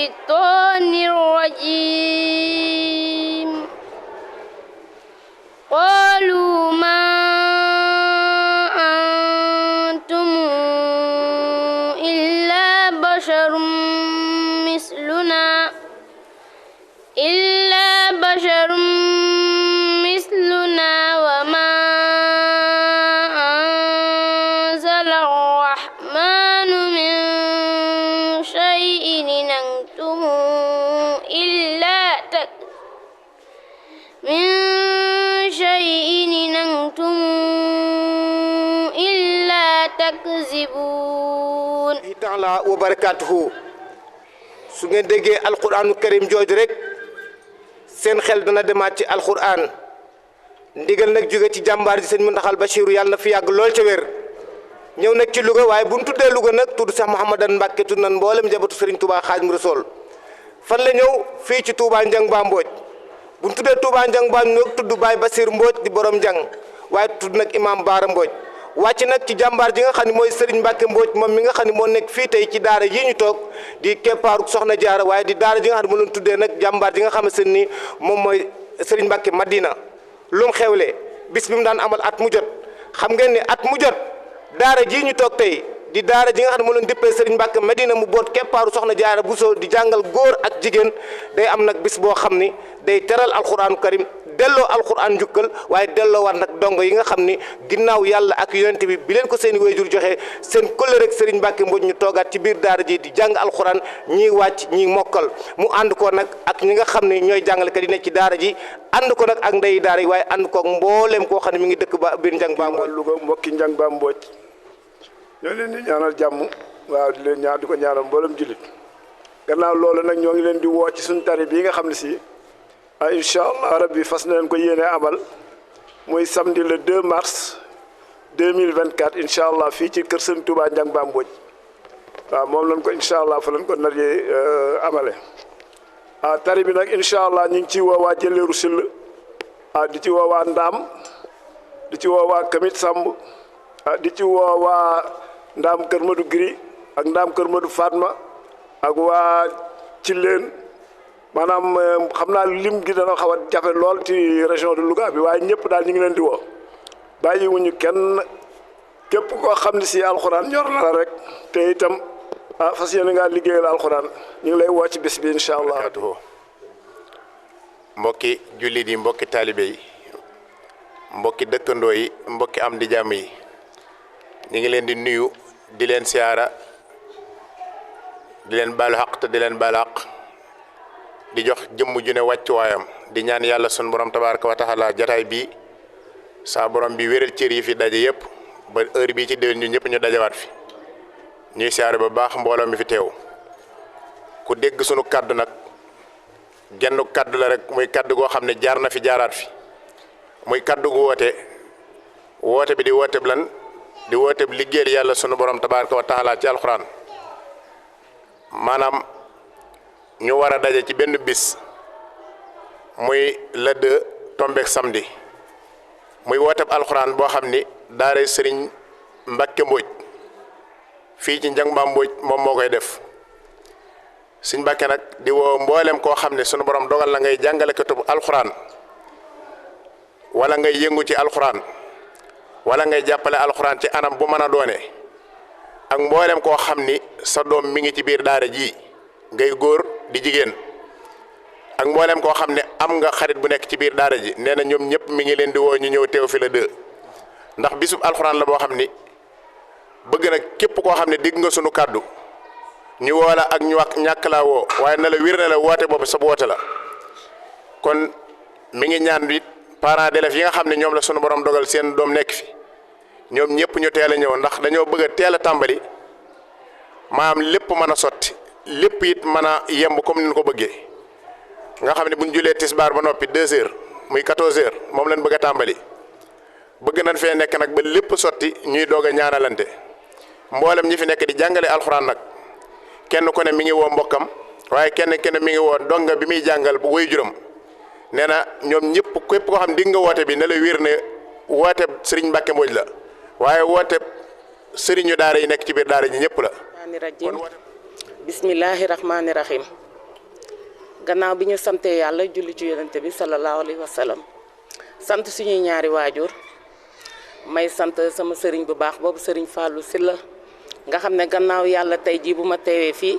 الشيطان الرجيم قالوا ما أنتم إلا بشر مثلنا وما أنزل الرحمن من شيء إن أنتم إلا تكذبون تعالى وبركاته su ngeen déggee alquranu karim jooju rek seen xel dana demaat ci alquran ndigal nag jóge ci jàmbaar ji sëñ Muntaxal Bachiru yàlla na fi yàgg lool ca wér ñëw nag ci Louga waaye bu ñu tuddee Louga nag tudd Cheikh Mouhamadan Mbacke tudd nan mboolem njabootu Serigne Touba Xaadimu Rasuul fan la ñëw fii ci Touba Njang Ba Mbodj bu ñu tuddee Touba Njang Ba nag tudd Baye Basir Mbodj di borom Njang waaye tudd nag imam Baara Mbodj wàcc nag ci jàmbaar ji nga xam ne mooy Serigne Mbacke Mbodj moom mi nga xam ne moo nekk fii tey ci daara yi ñu toog di keppaaru Soxna Jaara waaye di daara ji nga xam ne mu leen tuddee nag jàmbaar ji nga xam ne ni moom mooy Serigne Mbacke Madina lu mu xewle bis bi mu daan amal at mu jot xam ngeen ne at mu jot daara ji ñu toog tey di daara ji nga xam ne moo leen dippee Serigne Mbacke Madina mu boot keppaaru Soxna Jaara Buso di jàngal góor ak jigéen day am nag bis boo xam ni day teral alquranu karim delloo alquran njukkal waaye delloo war nag dongo yi nga xam ni ginnaaw yàlla ak yonent bi leen ko seen i wayjur joxe seen kóllëre rek Serigne Mbacke Mbodj ñu toogaat ci biir daara ji di jàng alquran ñiy wàcc ñiy mokkal mu ànd ko nag ak ñi nga xam ne ñooy jàngalekat yi nekk ci daara ji ànd ko nag ak ndeyi daara yi waaye ànd ko ak mbooleem koo xam ne mi ngi dëkk ba biir Njang Ba Mbodj Louga mbokki Njang Ba Mbodj ñoo leen di ñaanal jàmm waaw di leen ñaan di ko ñaanal mboolem jullit gannaaw loolu nag ñoo ngi leen di woo ci suñu tari bii nga xam ne si incha allah rabbi fas na leen ko yéene amal muy samedi le 2 mars 2024 incha allah fii ci kër Sëñ Touba Njang Ba Mbodj waaw moom lañ ko incha allah fa lañ ko naree amale tari bi nag incha allah ñu ngi ciy woo waa Jëleeru Sill di ci woo waa Ndaam di ci woo waa Kamit Samb di ci woo waa Ndaam Kër Madou Giri ak Ndaam Kër Madou Fatma ak waa Cilleen maanaam xam naa lim gi dana xaw a jafe lool ci région de Louga bi waaye ñëpp daal ñu ngi leen di woo bàyyiwuñu kenn képp koo xam ne si alxuraan ñor na la rek te itam fas yéene ngaa liggéeyal alxuraan ñu ngi lay woo ci bés bi incha allah. mbokki jullit yi mbokki taalibe yi mbokki dëkkandoo yi mbokki am di jàmm yi ñu ngi leen di nuyu di leen siyaara di leen baalu xaq te di leen baalu xaq di jox jëmm ju ne wàccuwaayam di ñaan yàlla sun borom tabaaraka wa taala jataay bi saa borom bi wéral cër yi fi daje yëpp ba heure bii ci déwén ñu ñëpp ñu dajawaat fi ñuy siyaare ba baax mbooloo mi fi teew ku dégg sunu kaddu nag genn kaddu la rek muy kaddu goo xam ne jaar na fi jaaraat fi muy kaddu gu woote bi di woote bi lan di woote bi liggéeyal yàlla sunu borom tabaaraka wa taala ci alxuraan maanaam ñu war a daje ci benn bis muy le 2 tombeek samedi muy wooteb alxuraan boo xam ni daara Serigne Mbacke Mbodj fii ci Njang Ba Mbodj moom moo koy def Serigne Mbacke nag di woo mboolem koo xam ne sunu borom dogal la ngay jàngalekatu alxuraan wala ngay yëngu ci alxuraan wala ngay jàppale alxuraan ci anam bu mën a doone ak mboolem koo xam ni sa doom mi ngi ci biir daara ji ngay góor di jigéen ak mboolem koo xam ne am nga xarit bu nekk ci biir daara ji nee na ñoom ñëpp mi ngi leen di woo ñu ñëw teew fi la 2 ndax bisub alxuraan la boo xam ni bëgg na képp koo xam ne dégg nga sunu kàddu ñu woo la ak ñu wax ñàkk laa woo waaye na la wir na la woote boobu sa woote la kon mi ngi ñaan it parents d'élèves yi nga xam ne ñoom la sunu borom dogal seen doom nekk fi ñoom ñëpp ñu teel a ñëw ndax dañoo bëgg a teel a tàmbali maam lépp mën a sotti lépp it mën a yemb comme ni ñu ko bëggee nga xam ne bu ñu julee tisbaar ba noppi 2 heures muy 14 heures moom lañ bëgg a tàmbali bëgg nañ fee nekk nag ba lépp sotti ñuy doog a ñaanalante mboolem ñi fi nekk di jàngale alxuraan nag kenn ku ne mi ngi woo mbokkam waaye kenn mi ngi woo donga bi muy jàngal bu woy juram nee na ñoom ñëpp képp koo xam di nga woote bi ne la wér ne woote Serigne Mbacke Mbodj la waaye woote Serigne daara yi nekk ci biir daara ji ñëpp la. bismillahi rahmaani rahim gannaaw bi ñu sante yàlla julli ci yonente bi sallallahu alayhi wa sallam sant suñuy ñaari waajur may sant sama sëriñ bu baax boobu sëriñ Fallou Sylla nga xam ne gannaaw yàlla tey jii bu ma teewee fii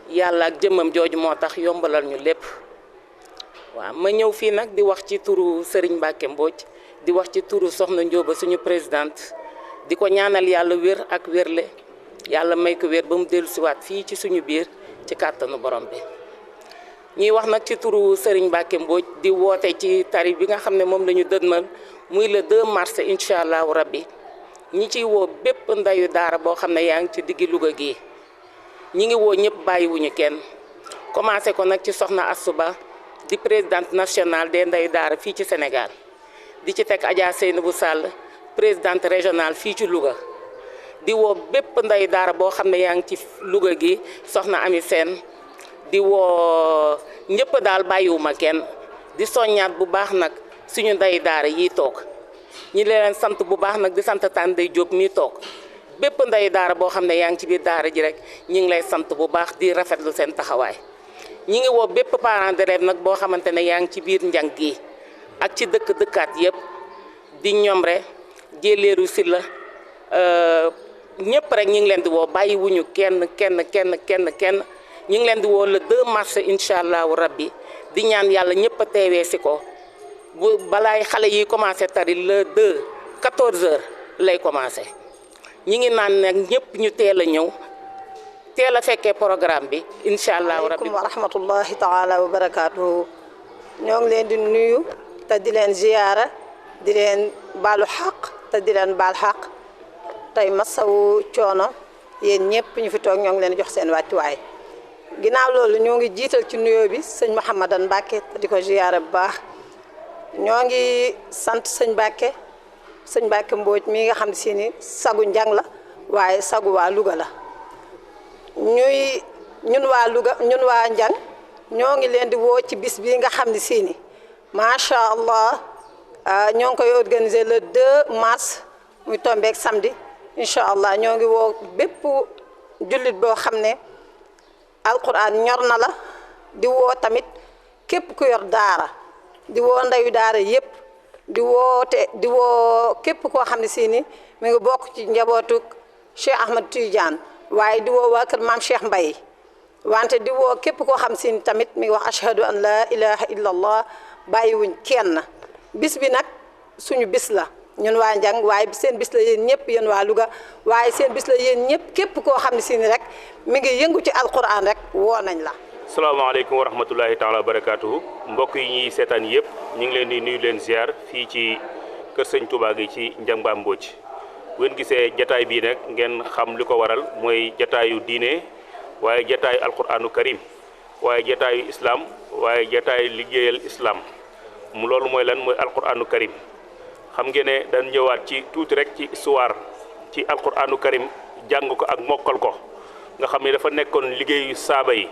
yàlla ak jëmmam jooju moo tax yombalal ñu lépp waaw ma ñëw fii nag di wax ci turu sëriñ Mbacke Mbodj di wax ci turu soxna Njóoba suñu présidente di ko ñaanal yàlla wér ak wérle yàlla may ko wér ba mu dellusiwaat fii ci suñu biir ci kàttanu borom bi ñuy wax nag ci turu Serigne Mbacke Mbodj di woote ci tari bi nga xam ne moom la ñu dënmal muy le 2 mars incha allahu rabbi ñi ciy woo bépp ndayu daara boo xam ne yaa ngi ci diggi Louga gii ñi ngi woo ñëpp bàyyiwuñu kenn commencé ko nag ci soxna Asuba di présidente nationale des ndayu daara fii ci Sénégal di ci teg Adja Seynabou Sall présidente régionale fii ci Louga di woo bépp ndayu daara boo xam ne yaa ngi ci Louga gi soxna Ami Sène di woo ñëpp daal bàyyiwuma kenn di soññaat bu baax nag suñu ndayu daara yi toog ñi leen sant bu baax nag di sant Tane Ndeye Diop mi toog bépp ndayu daara boo xam ne yaa ngi ci biir daara ji rek ñi ngi lay sant bu baax di rafetlu seen taxawaay ñi ngi woo bépp parent d'élève nag boo xamante ne yaa ngi ci biir njàng gi ak ci dëkkaat yëpp di ñomre jéeleeru si la ñëpp rek ñi ngi leen di woo bàyyiwuñu kenn ñi ngi leen di woo le 2 mars incha allahu rabbi di ñaan yàlla ñëpp a teewee si ko bu balaay xale yi commencé tari le 2 14h lay commencé ñi ngi naan nag ñëpp ñu teel a ñëw teel a fekkee programme bi incha allahu rabbi. aleykum wa rahmatullahi taala wa barakaatuhu ñoo ngi leen di nuyu te di leen ziyaara di leen baalu xaq te di leen baal xaq tey masawu coono yéen ñëpp ñu fi toog ñoo ngi leen jox seen wàccuwaay. ginnaaw loolu ñoo ngi jiital ci nuyoo bi sëñ Mouhamadan Mbacke di ko ziyaare bu baax ñoo ngi sant sëñ Mbacke Mbodj mi nga xam si ni sagu njàng la waaye sagu waa Louga la ñun waa Louga ñun waa njàng ñoo ngi leen di woo ci bis bii nga xam ne si ni macha allah ñoo ngi koy organiser le 2 mars muy tombeek samedi incha allah ñoo ngi woo bépp jullit boo xam ne alquran ñor na la di woo tamit képp ku yor daara di woo ndayu daara yépp di woo képp koo xam ne si ni mi ngi bokk ci njabootu Cheikh Ahmad Tidiane waaye di woo waa kër maam Cheikh Mbaye wante di woo képp koo xam si ni tamit mi ngi wax ashhadu an la ilaha illa allah bàyyiwuñ kenn bis bi nag suñu bis la ñun waa njàng waaye seen bis la yéen ñëpp yéen waa Louga waaye seen bis la yéen ñëpp képp koo xam ne si ni rek mi ngi yëngu ci alquran rek woo nañ la. salaamaaleykum wa rahmatullahi taala wa barakaatuhu mbokk yi ñuy seetaan yëpp ñu ngi leen di nuyu leen ziar fii ci kër sëñ Touba gi ci Ndiambane Mbodj bu ngeen gisee jataay bii nag ngeen xam li ko waral mooy jataayu diine waaye jataayu alquranu karim waaye jataayu islam waaye jataayu liggéeyal islam mu loolu mooy lan mooy alquranu karim. xam ngeen ne dañ ñëwaat ci tuuti rek ci histoire ci alquranu karim jàng ko ak mokkal ko nga xam ne dafa nekkoon liggéeyu saaba yi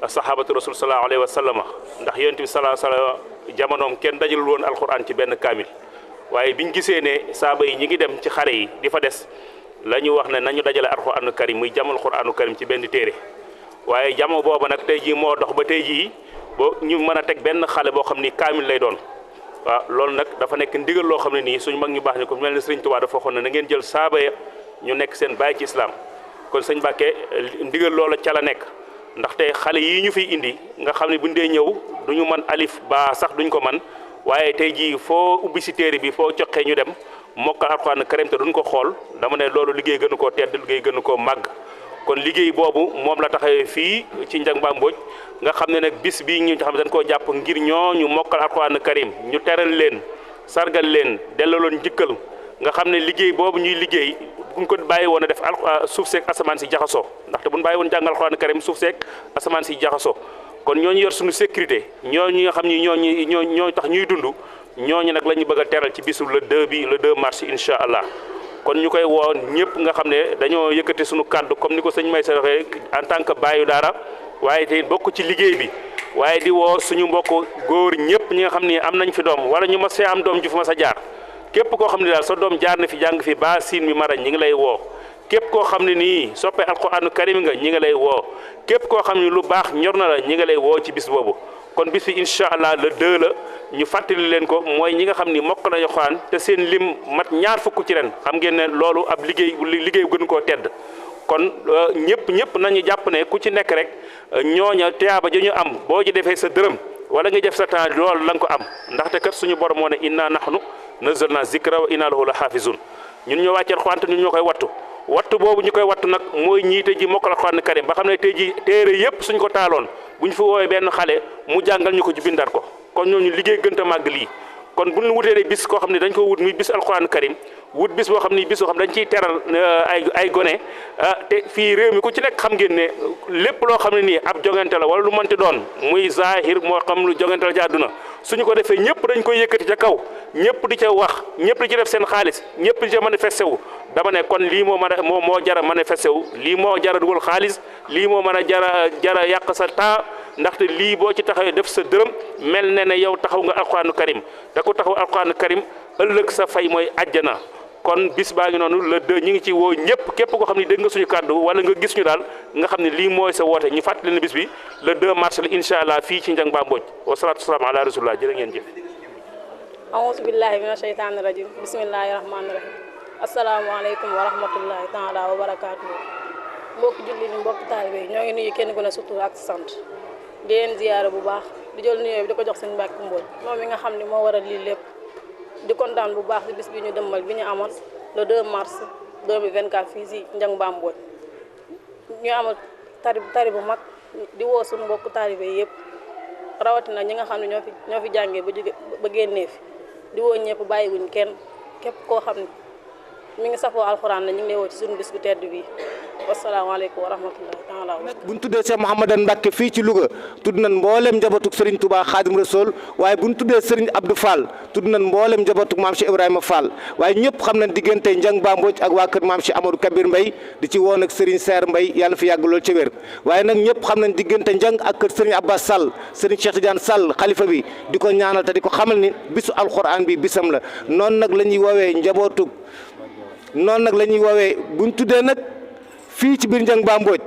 sahabatu rasul sallallahu alayhi wa sallam ndax yonent bi sallallahu alayhi wa sallam jamonoom kenn dajalul woon alquran ci benn kaamil waaye biñ gisee ne saaba yi ñi ngi dem ci xare yi di fa des la ñu wax ne nañu dajale alquranu karim muy jamal alquranu karim ci benn téere waaye jamo booba nag tey jii moo dox ba tey jii ba ñu mën a teg benn xale boo xam ni kaamil lay doon. waaw loolu nag dafa nekk ndigal loo xam ne nii suñu mag ñu baax ni ko mel ne Sëriñ Tuubaa dafa waxoon ne na ngeen jël saaba ya ñu nekk seen baay ci islam kon sëñ Mbàkke ndigal loola ca la nekk ndaxte xale yii ñu fiy indi nga xam ne buñ dee ñëw duñu mën alif ba sax duñ ko man waaye tey jii foo ubbi si téere bi foo coqee ñu dem mokkal alxuraan karim te duñ ko xool dama ne loolu liggéey gënu koo tedd liggéey gënu koo màgg kon liggéey boobu moom la taxawee fii ci Ndiambane Mbodj nga xam ne nag bis bii ñu xam ne dañ koo jàpp ngir ñooñu mokkal alxuraan karim ñu teral leen sargal leen dellaloon njëkkal nga xam ne liggéey boobu ñuy liggéey buñ ko bàyyi woon a def suuf seeg asamaan si jaxasoo ndaxte buñ bàyyi woon jàng alxuraan karim suuf seeg asamaan si jaxasoo kon ñooñu yor suñu sécurité ñooñu nga xam ni ñoo tax ñuy dund ñooñu nag la ñu bëgg a teral ci bisu le 2 mars incha allah kon ñu koy woo ñëpp nga xam ne dañoo yëkkati suñu kàddu comme ni ko sëñ Maysa waxee en tant que baayu daara waaye te bokk ci liggéey bi waaye di woo suñu mbokk góor ñëpp ñi nga xam ni am nañ fi doom wala ñu mas fee am doom ju fi mas a jaar képp koo xam ne daal sa doom jaar na fi jàng fi ba siin mi marañ ñi ngi lay woo képp koo xam ne nii soppe alquranu karim nga ñi nga lay woo képp koo xam ne lu baax ñor na la ñi nga lay woo ci bis boobu kon bis bi incha allah le 2 la ñu fàttali leen ko mooy ñi nga xam ni mokk nañu Alxuraan te seen lim mat ñaar fukk ci ren xam ngeen ne loolu ab liggéey gën koo tedd kon ñëpp nañu jàpp ne ku ci nekk rek ñooña tiyaaba ja ñu am boo ci defee sa dërëm wala nga def sa temps loolu la nga ko am ndaxte kat suñu borom moo ne inna nahnu nazzalna zikra wa inna lahu la xaafizun ñun ñoo wàccee Alxuraan te ñun ñoo koy wattu boobu ñu koy wattu nag mooy ñiite ji mokkal Alxuraan karim ba xam ne tey ji téere yëpp suñ ko taaloon bu ñu fi woowee benn xale mu jàngal ñu ko ci bindaat ko kon ñooñu liggéey gënta màgg lii kon bu ñu wutee bis koo xam ne dañ ko wut muy bis Alxuraan karim wut bis boo xam ni bis boo xam dañ ciy teral ay gone te fii réew mi ku ci nekk xam ngeen ne lépp loo xam ne nii ab jongante la wala lu mënti doon muy zahir moo xam lu jongante la ci àdduna suñu ko defee ñëpp dañ koy yëkkati ca kaw ñëpp di ca wax ñëpp di ci def seen xaalis ñëpp di ca manifesté wu dama ne kon lii moo mën a moo jara manifesté wu lii moo jara dugal xaalis lii moo mën a jara yàq sa temps ndaxte lii boo ci taxawee def sa dërëm mel ne yow taxaw nga alquranu karim te ku taxaw alquranu karim ëllëg sa fay mooy àjjana kon bis baa ngi noonu le 2 ñi ngi ci woo ñëpp képp koo xam ne dégg nga suñu kàddu wala nga gis ñu daal nga xam ne lii mooy sa woote ñu fàttali ne bis bi le 2 mars la incha allah fii ci Ndiang Mbambodj wa salaatu wasalaam ala rasulillah jërë ngeen jëf aouzu billahi mina sheytaani rajim bismillahi rahmaani rahim asalaamaaleykum wa rahmatullahi taala wa barakaatuhu mbokki julli ni mbokki taalibe yi ñoo ngi nuyu kenn ku ne surtout ak sant di leen ziyaare bu baax di jël nuyoo bi di ko jox sëñ Mbàkke Mbodj moom mi nga xam ne moo waral lii lépp di kontaan bu baax ci bis bi ñu dëmmal bi ñu amoon le 2 mars 2024 fii si Ndiang Mbambodj ñu amal tari bu mag di woo suñu mbokk taalibe yi yëpp rawatina ñi nga xam ne ñoo fi jàngee ba génnee fi di woo ñëpp bàyyiwuñ kenn képp koo xam ne mi ngi safoo alxuraan la ñu ngi lay woo ci suñu bis bu tedd bi wasalaamaaleykum wa rahmatullahi taala bu ñu tuddee Cheikh Mouhamadan Mbacke fii ci Louga tudd nañ mboolem njabootug Serigne Touba Khadim Rasoul waaye bu ñu tuddee Serigne Abdou Fall tudd nañ mboolem njabootug maam Cheikh Ibrahima Fall waaye ñëpp xam nañ diggante Ndiang Mbambodj ak waa kër maam Cheikh Amadou Kabir Mbaye di ci woon ak Serigne Serre Mbaye yàlla fi yàgg lool ca wér waaye nag ñëpp xam nañ diggante Ndiang ak kër Serigne Abbas Sall Serigne Cheikh Tidiane Sall xalifa bi di ko ñaanal te di ko xamal ni bisu alxuraan bi bisam la noonu nag la ñuy woowee njabootug buñ tuddee nag fii ci biir Ndiang Mbambodj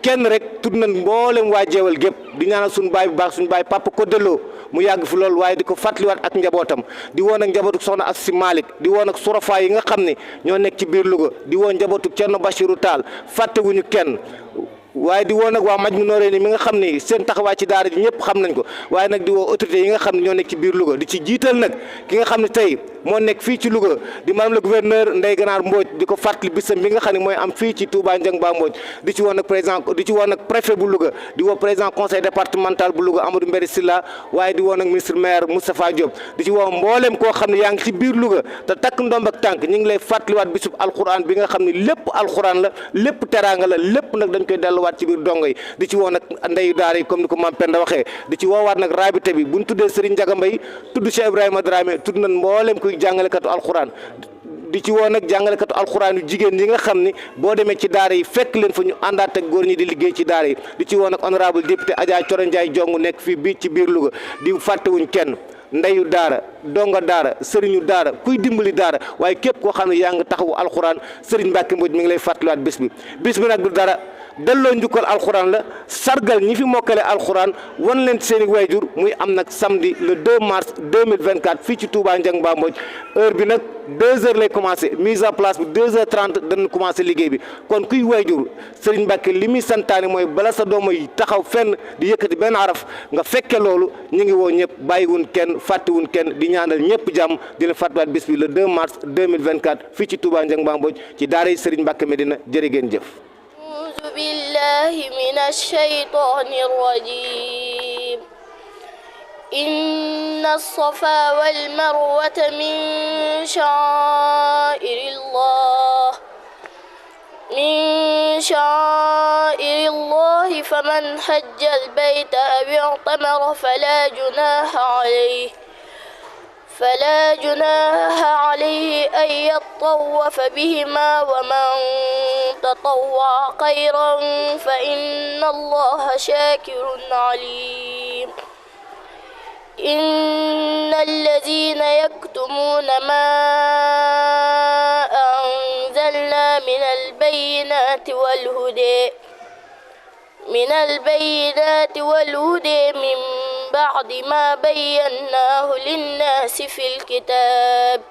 kenn rek tudd nañ mboolem waa jeewal gépp di ñaanal suñu baay bu baax suñu baay papa ko delloo mu yàgg fi lool waaye di ko fàttaliwaat ak njabootam di woon ak njabootuk soxna ak si Malick di woon ak surafa yi nga xam ne ñoo nekk ci biir Louga di woon njabootuk Cerno Bachirou Tall fàttewuñu kenn waaye di woo nag waa Majmu Noreyni mi nga xam ni seen taxawaay ci daara ji ñëpp xam nañ ko waaye nag di woo autorités yi nga xam ne ñoo nekk ci biir Louga di ci jiital nag ki nga xam ne tey moo nekk fii ci Louga di madame le gouverneur Ndeye Ganaar Mbodj di ko fàttali bisam bi nga xam ne mooy am fii ci Touba Ndiang Mbambodj di ci woo nag préfet bu Louga di woo président conseil départemental bu Louga Amadou Mbéri Silla waaye di woo nag ministre maire Moustapha Diop di ci woo mboolem koo xam ne yaa ngi ci biir Louga te takk ndomb ak tànk ñu ngi lay fàttaliwaat bisub alxuraan bi nga xam ne lépp alxuraan la lépp teraanga la lépp nag dañ koy delluwaat ci biir dongo yi di ci woo nag ndeyu daara yi comme ni ko Mame Penda waxee di ci woowaat nag rabité bi bu ñu tuddee Serigne Ndiaga Mbaye tudd Cheikh Ibrahima Dramé tudd nañ mboolem kuy jàngalekatu alxuraan di ci woo nag jàngalekatu alxuraan yu jigéen yi nga xam ni boo demee ci daara yi fekk leen fa ñu àndaat ak góor ñi di liggéey ci daara yi di ci woo nag honorable député Adja Coro Ndiaye Jong nekk fii bii ci biir Louga di fàttewuñ kenn ndeyu daara donga daara sëriñu daara kuy dimbali daara waaye képp koo xam ne yaa ngi taxawu alxuraan Serigne Mbacke Mbodj mi ngi lay fàttaliwaat bis bi nag du dara delloo njukkal alxuraan la sargal ñi fi mokkale alxuraan wan leen seen i wayjur muy am nag samedi le 2 mars 2024 fii ci Touba Ndiang Mbambodj heure bi nag 2h lay commencé mise en place bi 2h30 danañ commencé liggéey bi kon kuy wayjur Serigne Mbacke li muy santaane mooy bala sa doom yi taxaw fenn di yëkkati benn araf nga fekke loolu ñu ngi woo ñëpp bàyyiwun kenn fàttiwun kenn di ñaanal ñëpp jàmm di leen fàttaliwaat bis bi le 2 mars 2024 fii ci Touba Ndiang Mbambodj ci daara yi Serigne Mbacke Medina jërë ngeen jëf. أعوذ بالله من الشيطان الرجيم إن الصفا والمروة من شعائر الله فمن حج البيت أو اعتمر فلا جناح عليه أن يطوف بهما ومن تطوع خيرا فإن الله شاكر عليم إن الذين يكتمون ما أنزلنا من البيت البينات والهدى من بعد ما بيناه للناس في الكتاب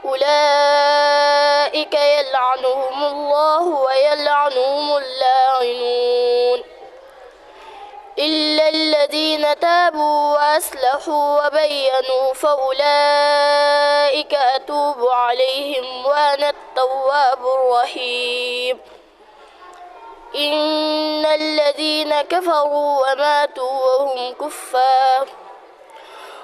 أولئك يلعنهم الله ويلعنهم اللاعنون إلا الذين تابوا وأصلحوا وبينوا فأولئك أتوب عليهم وأنا التواب الرحيم إن الذين كفروا وماتوا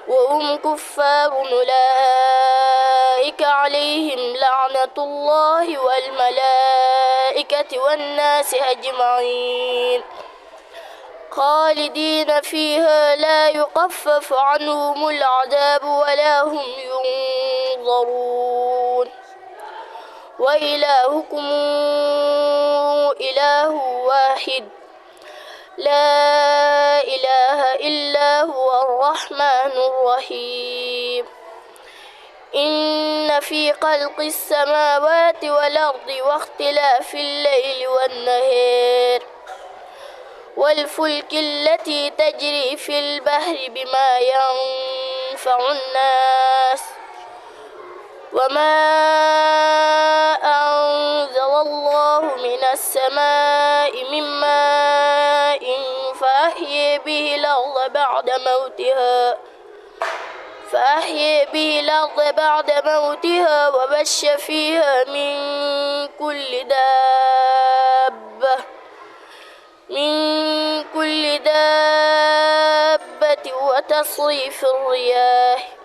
وهم كفار أولئك عليهم لعنة الله والملائكة والناس أجمعين خالدين فيها لا يخفف عنهم العذاب ولا هم ينظرون وإلهكم إله واحد لا إله إلا هو الرحمن الرحيم إن في خلق السماوات والأرض واختلاف الليل والنهار والفلك التي تجري في البحر بما ينفع الناس وما أنزل الله من السماء من ماء فأحيي به الأرض بعد موتها وبش فيها من كل دابة وتصريف الرياح